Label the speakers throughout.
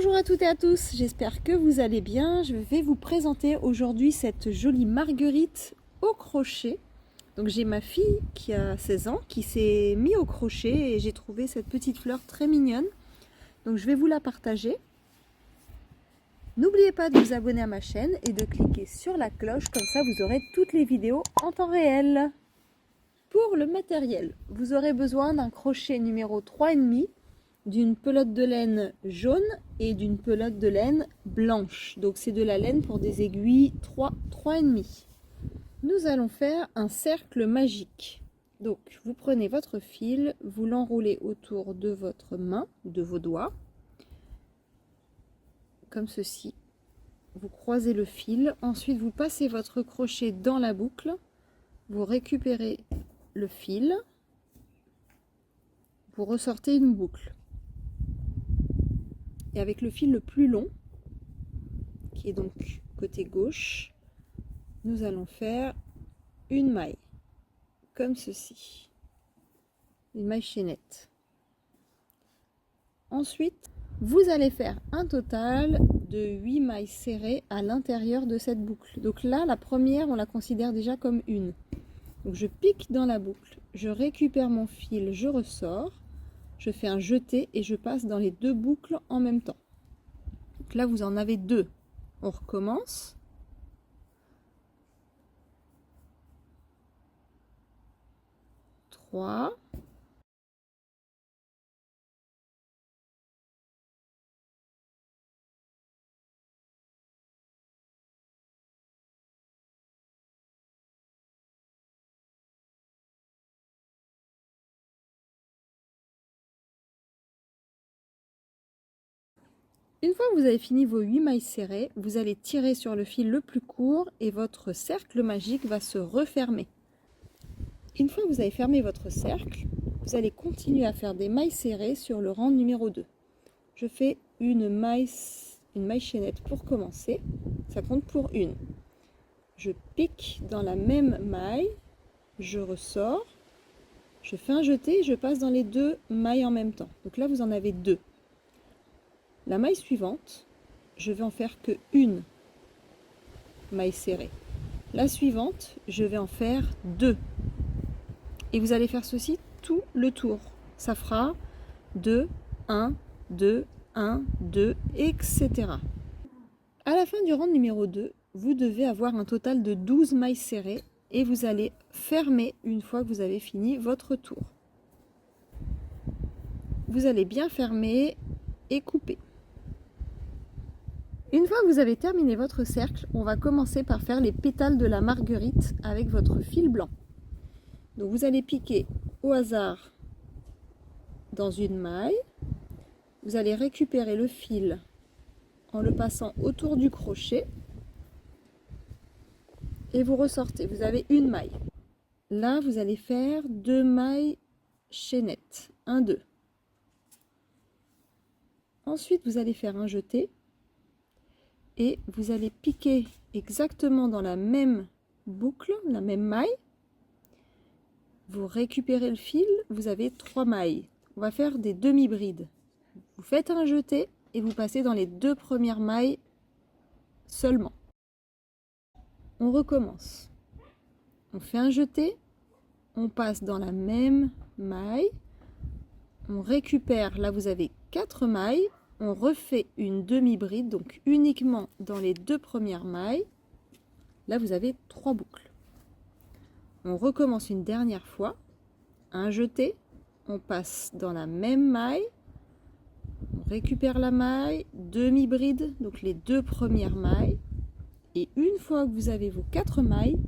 Speaker 1: Bonjour à toutes et à tous, j'espère que vous allez bien. Je vais vous présenter aujourd'hui cette jolie marguerite au crochet. Donc j'ai ma fille qui a 16 ans qui s'est mise au crochet et j'ai trouvé cette petite fleur très mignonne. Donc je vais vous la partager. N'oubliez pas de vous abonner à ma chaîne et de cliquer sur la cloche, comme ça vous aurez toutes les vidéos en temps réel. Pour le matériel, vous aurez besoin d'un crochet numéro 3,5, d'une pelote de laine jaune et d'une pelote de laine blanche. Donc c'est de la laine pour des aiguilles 3,5. Nous allons faire un cercle magique. Donc vous prenez votre fil, vous l'enroulez autour de votre main, de vos doigts, comme ceci. Vous croisez le fil, ensuite vous passez votre crochet dans la boucle, vous récupérez le fil, vous ressortez une boucle. Et avec le fil le plus long, qui est donc côté gauche, nous allons faire une maille, comme ceci, une maille chaînette. Ensuite, vous allez faire un total de 8 mailles serrées à l'intérieur de cette boucle. Donc là, la première, on la considère déjà comme une. Donc je pique dans la boucle, je récupère mon fil, je ressors, je fais un jeté et je passe dans les deux boucles en même temps. Donc là, vous en avez deux. On recommence. Trois. Une fois que vous avez fini vos 8 mailles serrées, vous allez tirer sur le fil le plus court et votre cercle magique va se refermer. Une fois que vous avez fermé votre cercle, vous allez continuer à faire des mailles serrées sur le rang numéro 2. Je fais une maille chaînette pour commencer, ça compte pour une. Je pique dans la même maille, je ressors, je fais un jeté et je passe dans les deux mailles en même temps. Donc là, vous en avez deux. La maille suivante, je vais en faire que une maille serrée. La suivante, je vais en faire deux. Et vous allez faire ceci tout le tour. Ça fera 2, 1, 2, 1, 2, etc. À la fin du rang numéro 2, vous devez avoir un total de 12 mailles serrées et vous allez fermer une fois que vous avez fini votre tour. Vous allez bien fermer et couper. Une fois que vous avez terminé votre cercle, on va commencer par faire les pétales de la marguerite avec votre fil blanc. Donc vous allez piquer au hasard dans une maille, vous allez récupérer le fil en le passant autour du crochet et vous ressortez, vous avez une maille. Là, vous allez faire deux mailles chaînettes, 1, 2. Ensuite, vous allez faire un jeté et vous allez piquer exactement dans la même boucle, la même maille. Vous récupérez le fil, vous avez 3 mailles. On va faire des demi-brides. Vous faites un jeté et vous passez dans les deux premières mailles seulement. On recommence. On fait un jeté, on passe dans la même maille, on récupère, là vous avez 4 mailles, on refait une demi-bride, donc uniquement dans les deux premières mailles. Là vous avez 3 boucles. On recommence une dernière fois, un jeté, on passe dans la même maille, on récupère la maille, demi-bride, donc les deux premières mailles, et une fois que vous avez vos 4 mailles,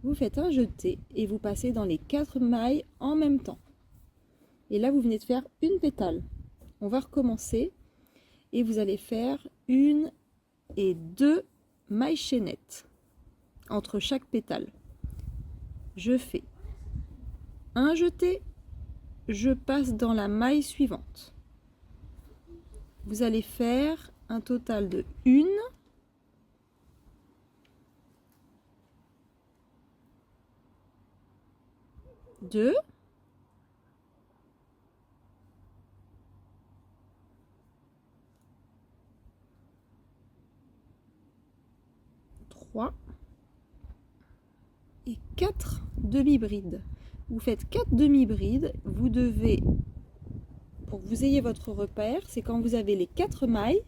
Speaker 1: vous faites un jeté et vous passez dans les 4 mailles en même temps. Et là vous venez de faire une pétale. On va recommencer et vous allez faire une et deux mailles chaînettes entre chaque pétale. Je fais un jeté, je passe dans la maille suivante. Vous allez faire un total de 1, 2, 4 demi-brides. Vous faites 4 demi-brides, vous devez, pour que vous ayez votre repère, c'est quand vous avez les 4 mailles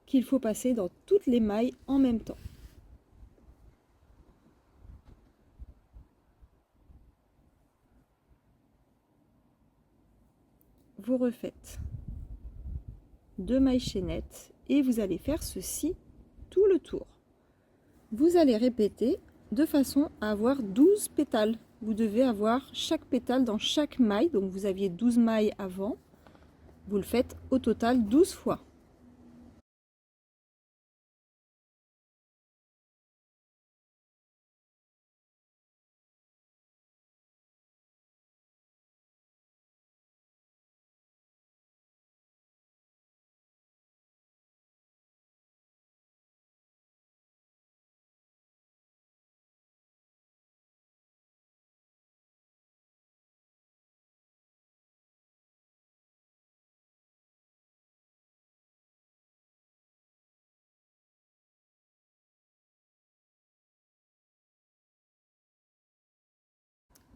Speaker 1: qu'il faut passer dans toutes les mailles en même temps. Vous refaites 2 mailles chaînettes et vous allez faire ceci tout le tour. Vous allez répéter de façon à avoir 12 pétales. Vous devez avoir chaque pétale dans chaque maille, donc vous aviez 12 mailles avant. Vous le faites au total 12 fois.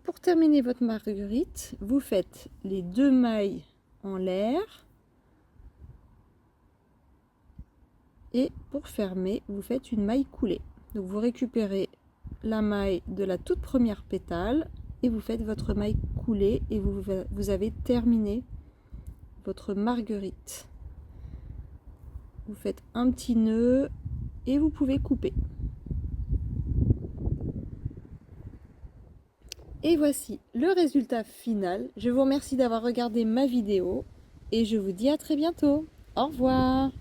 Speaker 1: Pour terminer votre marguerite, vous faites les 2 mailles en l'air et pour fermer, vous faites une maille coulée. Donc vous récupérez la maille de la toute première pétale et vous faites votre maille coulée et vous avez terminé votre marguerite. Vous faites un petit nœud et vous pouvez couper. Et voici le résultat final. Je vous remercie d'avoir regardé ma vidéo et je vous dis à très bientôt. Au revoir.